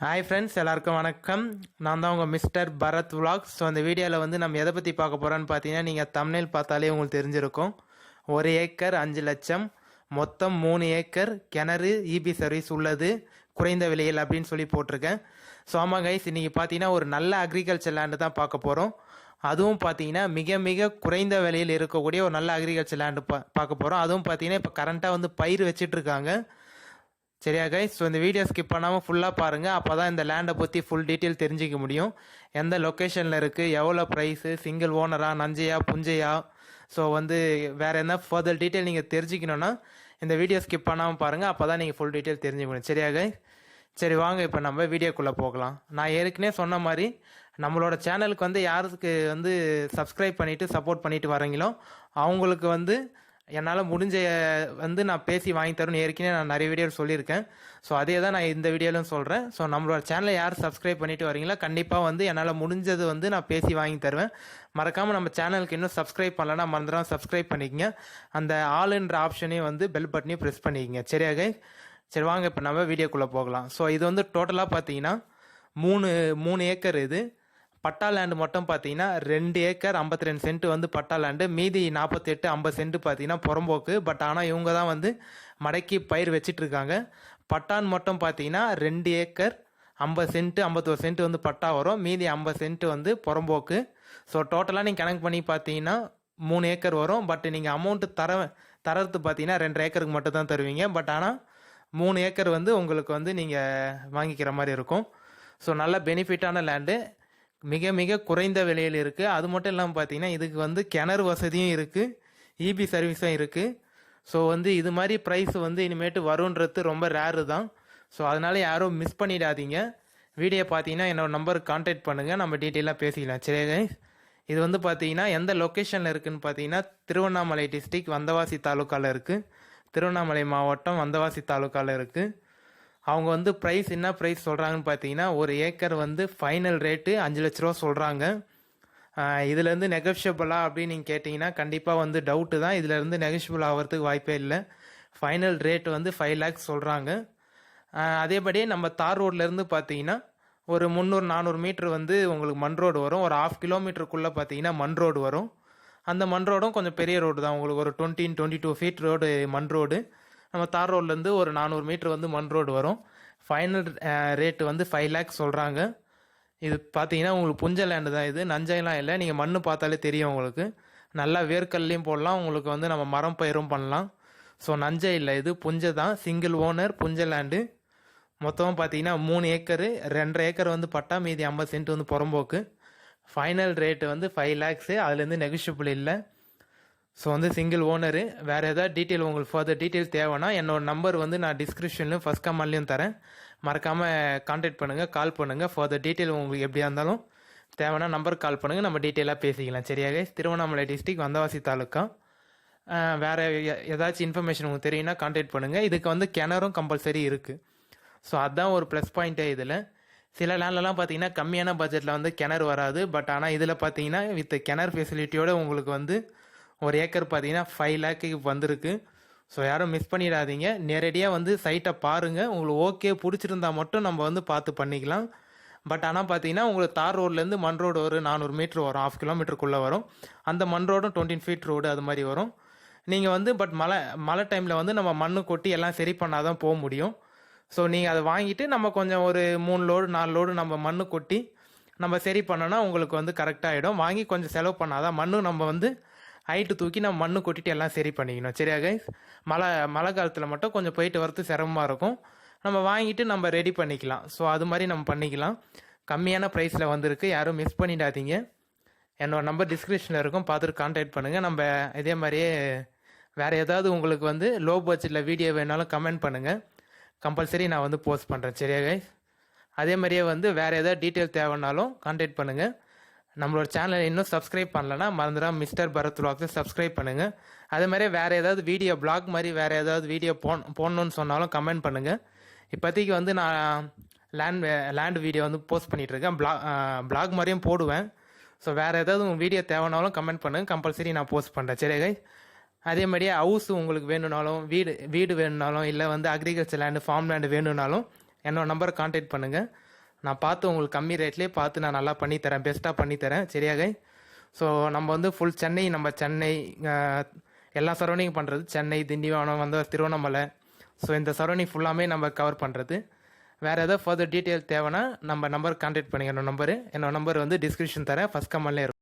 Hi friends, எல்லாருக்கும் வணக்கம். நான் தான் உங்கள் மிஸ்டர் பரத் விலாக்ஸ். ஸோ அந்த வீடியோவில் வந்து நம்ம எதை பற்றி பார்க்க போகிறோன்னு பார்த்தீங்கன்னா, நீங்கள் தம்ப்நெயில் பார்த்தாலே உங்களுக்கு தெரிஞ்சிருக்கும். 1 ஏக்கர் 5 லட்சம், மொத்தம் 3 ஏக்கர், கிணறு, இபி சர்வீஸ் உள்ளது, குறைந்த விலையில் அப்படின்னு சொல்லி போட்டிருக்கேன். ஸோ ஆமாம் கைஸ், இன்றைக்கி பார்த்தீங்கன்னா ஒரு நல்ல அக்ரிகல்ச்சர் லேண்டு தான் பார்க்க போகிறோம். அதுவும் பார்த்தீங்கன்னா மிக மிக குறைந்த விலையில் இருக்கக்கூடிய ஒரு நல்ல அக்ரிகல்ச்சர் லேண்டு பார்க்க போகிறோம். அதுவும் பார்த்தீங்கன்னா இப்போ கரண்ட்டாக வந்து பயிர் வச்சிட்ருக்காங்க. சரியா கைஸ்? ஸோ இந்த வீடியோ ஸ்கிப் பண்ணாமல் ஃபுல்லாக பாருங்கள். அப்போ தான் இந்த லேண்டை பற்றி ஃபுல் டீட்டெயில் தெரிஞ்சிக்க முடியும். எந்த லொக்கேஷனில் இருக்குது, எவ்வளோ ப்ரைஸு, சிங்கிள் ஓனரா, நஞ்சையா, புஞ்சையா, ஸோ வந்து வேறு என்ன ஃபர்தர் டீட்டெயில் நீங்கள் தெரிஞ்சிக்கணுன்னா இந்த வீடியோ ஸ்கிப் பண்ணாமல் பாருங்கள். அப்போ தான் நீங்கள் ஃபுல் டீட்டெயில் தெரிஞ்சுக்கணும். சரியா கைஸ்? சரி வாங்க இப்போ நம்ம வீடியோக்குள்ளே போகலாம். நான் ஏற்கனவே சொன்ன மாதிரி நம்மளோட சேனலுக்கு வந்து யாருக்கு வந்து சப்ஸ்கிரைப் பண்ணிவிட்டு சப்போர்ட் பண்ணிட்டு வரீங்களோ அவங்களுக்கு வந்து என்னால் முடிஞ்ச வந்து நான் பேசி வாங்கி தரேன்னு ஏற்கனவே நான் நிறைய வீடியோ சொல்லியிருக்கேன். ஸோ அதே தான் நான் இந்த வீடியோவிலும் சொல்கிறேன். ஸோ நம்மளோட சேனலை யார் சப்ஸ்கிரைப் பண்ணிட்டு வரீங்களோ கண்டிப்பாக வந்து என்னால் முடிஞ்சது வந்து நான் பேசி வாங்கி தருவேன். மறக்காமல் நம்ம சேனலுக்கு இன்னும் சப்ஸ்கிரைப் பண்ணலன்னா மறந்துடாம சப்ஸ்கிரைப் பண்ணிக்கங்க. அந்த ஆல்ன்ற ஆப்ஷனையும் வந்து பெல் பட்டனையும் ப்ரெஸ் பண்ணிக்கங்க. சரியாக? சரி வாங்க இப்போ நம்ம வீடியோக்குள்ளே போகலாம். ஸோ இது வந்து டோட்டலாக பார்த்தீங்கன்னா மூணு ஏக்கர். இது பட்டா லேண்டு மட்டும் பார்த்தீங்கன்னா 2 ஏக்கர் 52 சென்ட் வந்து பட்டா லேண்டு, மீதி 48 50 சென்ட் பார்த்தீங்கன்னா புறம்போக்கு. பட் ஆனால் இவங்க தான் வந்து மடக்கி பயிர் வச்சிட்ருக்காங்க. பட்டான்னு மட்டும் பார்த்தீங்கன்னா 2 ஏக்கர் 50 சென்ட் 51 சென்ட் வந்து பட்டா வரும், மீதி 50 சென்ட் வந்து புறம்போக்கு. ஸோ டோட்டலாக நீங்கள் கணக்கு பண்ணி பார்த்தீங்கன்னா 3 ஏக்கர் வரும். பட் நீங்கள் அமௌண்ட்டு தரது பார்த்தீங்கன்னா 2 ஏக்கருக்கு மட்டும் தான் தருவீங்க. பட் ஆனால் 3 ஏக்கர் வந்து உங்களுக்கு வந்து நீங்கள் வாங்கிக்கிற மாதிரி இருக்கும். ஸோ நல்ல பெனிஃபிட்டான லேண்டு, மிக மிக குறைந்த விலையில் இருக்குது. அது மட்டும் இல்லாமல் பார்த்தீங்கன்னா இதுக்கு வந்து கிணறு வசதியும் இருக்குது, இபி சர்வீஸும் இருக்குது. ஸோ வந்து இது மாதிரி ப்ரைஸ் வந்து இனிமேட்டு வருன்றது ரொம்ப ரேரு தான். ஸோ அதனால் யாரும் மிஸ் பண்ணிடாதீங்க. வீடியோ பார்த்தீங்கன்னா என்னோட நம்பருக்கு கான்டாக்ட் பண்ணுங்கள், நம்ம டீட்டெயிலாக பேசிக்கலாம். சரிங்க? இது வந்து பார்த்தீங்கன்னா எந்த லொக்கேஷனில் இருக்குதுன்னு பார்த்தீங்கன்னா திருவண்ணாமலை டிஸ்ட்ரிக் வந்தவாசி தாலுக்காவில் இருக்குது. திருவண்ணாமலை மாவட்டம் வந்தவாசி தாலுக்காவில் இருக்குது. அவங்க வந்து ப்ரைஸ் என்ன ப்ரைஸ் சொல்கிறாங்கன்னு பார்த்தீங்கன்னா 1 ஏக்கர் வந்து ஃபைனல் ரேட்டு 5 லட்ச ரூபா சொல்கிறாங்க. இதுலேருந்து நெகோஷியபிளா அப்படின்னு நீங்கள் கேட்டிங்கன்னா கண்டிப்பாக வந்து டவுட்டு தான். இதுலேருந்து நெகோஷியபிள் ஆகிறதுக்கு வாய்ப்பே இல்லை. ஃபைனல் ரேட் வந்து 5 லேக்ஸ் சொல்கிறாங்க. அதேபடியே நம்ம தார் ரோட்லேருந்து பார்த்தீங்கன்னா ஒரு 300-400 மீட்ரு வந்து உங்களுக்கு மண் ரோடு வரும். ஒரு 1/2 கிலோமீட்டருக்குள்ளே பார்த்தீங்கன்னா மண் ரோடு வரும். அந்த மண் ரோடும் கொஞ்சம் பெரிய ரோடு தான், உங்களுக்கு ஒரு 22 ஃபீட் ரோடு மண் ரோடு. நம்ம தார் ரோட்லேருந்து ஒரு 400 மீட்ரு வந்து மண் ரோடு வரும். ஃபைனல் ரேட்டு வந்து 5 லேக்ஸ் சொல்கிறாங்க. இது பார்த்தீங்கன்னா உங்களுக்கு புஞ்ச லேண்டு தான், இது நஞ்சைலாம் இல்லை. நீங்கள் மண் பார்த்தாலே தெரியும் உங்களுக்கு. நல்லா வேர்க்கல்லையும் போடலாம், உங்களுக்கு வந்து நம்ம மரம் பயிரும் பண்ணலாம். ஸோ நஞ்சை இல்லை, இது புஞ்சை தான், சிங்கிள் ஓனர் புஞ்ச லேண்டு. மொத்தமாக பார்த்தீங்கன்னா 3 ஏக்கரு, 2.5 ஏக்கர் வந்து பட்டா, மீதி 50 சென்ட் வந்து புறம்போக்கு. ஃபைனல் ரேட்டு வந்து 5 லேக்ஸு, அதுலேருந்து நெகோஷியபிள் இல்லை. ஸோ வந்து சிங்கிள் ஓனரு. வேறு ஏதாவது டீட்டெயில் உங்களுக்கு ஃபர்தர் டீட்டெயில் தேவைன்னா என்னோட நம்பர் வந்து நான் டிஸ்கிரிப்ஷன்லையும் ஃபஸ்ட் கமெண்ட்லையும் தரேன். மறக்காமல் கான்டாக்ட் பண்ணுங்கள், கால் பண்ணுங்கள். ஃபர்தர் டீட்டெயில் உங்களுக்கு எப்படியா இருந்தாலும் தேவைன்னா நம்பருக்கு கால் பண்ணுங்கள், நம்ம டீட்டெயிலாக பேசிக்கலாம். சரியாக? திருவண்ணாமலை டிஸ்ட்ரிக் வந்தவாசி தாலுக்கா. வேறு ஏதாச்சும் இன்ஃபர்மேஷன் உங்களுக்கு தெரியும்னா கான்டாக்ட் பண்ணுங்கள். இதுக்கு வந்து கிணறும் கம்பல்சரி இருக்குது. ஸோ அதுதான் ஒரு ப்ளஸ் பாயிண்ட்டே இதில். சில லேண்ட்லலாம் பார்த்தீங்கன்னா கம்மியான பட்ஜெட்டில் வந்து கிணறு வராது. பட் ஆனால் இதில் பார்த்தீங்கன்னா வித் கிணறு ஃபெசிலிட்டியோடு உங்களுக்கு வந்து 1 ஏக்கர் பார்த்தீங்கன்னா 5 லேக்கு வந்திருக்கு. ஸோ யாரும் மிஸ் பண்ணிடாதீங்க. நேரடியாக வந்து சைட்டை பாருங்கள். உங்களுக்கு ஓகே பிடிச்சிருந்தா மட்டும் நம்ம வந்து பார்த்து பண்ணிக்கலாம். பட் ஆனால் பார்த்தீங்கன்னா உங்களுக்கு தார் ரோட்லேருந்து மண் ரோடு ஒரு 400 மீட்ரு வரும், 1/2 கிலோமீட்டருக்குள்ளே வரும். அந்த மண் ரோடும் 20 ஃபீட் ரோடு அது மாதிரி வரும். நீங்கள் வந்து பட் மழை டைமில் வந்து நம்ம மண்ணு கொட்டி எல்லாம் சரி பண்ணால் தான் போக முடியும். ஸோ நீங்கள் அதை வாங்கிட்டு நம்ம கொஞ்சம் ஒரு 3 லோடு 4 லோடு நம்ம மண்ணு கொட்டி நம்ம சரி பண்ணோன்னா உங்களுக்கு வந்து கரெக்டாகிடும். வாங்கி கொஞ்சம் செலவு பண்ணாதான் மண்ணு நம்ம வந்து ஹைட்டு தூக்கி நம்ம மண்ணு கொட்டிட்டு எல்லாம் சரி பண்ணிக்கணும். சரியா கைஸ்? மழை காலத்தில் மட்டும் கொஞ்சம் போயிட்டு வரது சிரமமாக இருக்கும். நம்ம வாங்கிட்டு நம்ம ரெடி பண்ணிக்கலாம். ஸோ அது மாதிரி நம்ம பண்ணிக்கலாம். கம்மியான ப்ரைஸில் வந்திருக்கு, யாரும் மிஸ் பண்ணிடாதீங்க. என்னோட நம்பர் டிஸ்கிரிப்ஷனில் இருக்கும், பார்த்துட்டு கான்டாக்ட் பண்ணுங்கள். நம்ம இதே மாதிரியே வேறு ஏதாவது உங்களுக்கு வந்து லோ பட்ஜெட்டில் வீடியோ வேணாலும் கமெண்ட் பண்ணுங்கள், கம்பல்சரி நான் வந்து போஸ்ட் பண்ணுறேன். சரியா கைஸ்? அதே மாதிரியே வந்து வேறு ஏதாவது டீட்டெயில் தேவைன்னாலும் கான்டாக்ட் பண்ணுங்கள். நம்மளோட சேனலை இன்னும் சப்ஸ்கிரைப் பண்ணலன்னா மறந்துடாம மிஸ்டர் பரத் விலாக்ஸை சப்ஸ்கிரைப் பண்ணுங்கள். அதே மாதிரி வேறு ஏதாவது வீடியோ பிளாக் மாதிரி வேறு ஏதாவது வீடியோ போடணுன்னு சொன்னாலும் கமெண்ட் பண்ணுங்கள். இப்போதைக்கு வந்து நான் லேண்ட் வீடியோ வந்து போஸ்ட் பண்ணிகிட்ருக்கேன், பிளாக் மாதிரியும் போடுவேன். ஸோ வேறு ஏதாவது உங்கள் வீடியோ தேவைனாலும் கமெண்ட் பண்ணுங்கள், கம்பல்சரி நான் போஸ்ட் பண்ணுறேன். சரியா? அதே மாதிரியே ஹவுஸ் உங்களுக்கு வேணும்னாலும் வீடு வேணும்னாலும் இல்லை வந்து அக்ரிகல்ச்சர் லேண்டு ஃபார்ம் லேண்டு வேணும்னாலும் என்னோட நம்பரை கான்டாக்ட் பண்ணுங்கள். நான் பார்த்து உங்களுக்கு கம்மி ரேட்லேயே பார்த்து நான் நல்லா பண்ணித்தரேன், பெஸ்ட்டாக பண்ணித்தரேன். சரியா கை? ஸோ நம்ம வந்து ஃபுல் சென்னை, நம்ம சென்னை எல்லா சரௌண்டிங் பண்ணுறது, சென்னை, திண்டிவனம், வந்து திருவண்ணாமலை, ஸோ இந்த சரௌண்டிங் ஃபுல்லாமே நம்ம கவர் பண்ணுறது. வேறு ஏதாவது ஃபர்தர் டீட்டெயில் தேவைன்னா நம்ம நம்பருக்கு கான்டாக்ட் பண்ணிக்கணும். என்னோட நம்பர் வந்து டிஸ்கிரிப்ஷன் தரேன், ஃபஸ்ட் கமெண்ட்லேயே இருக்கும்.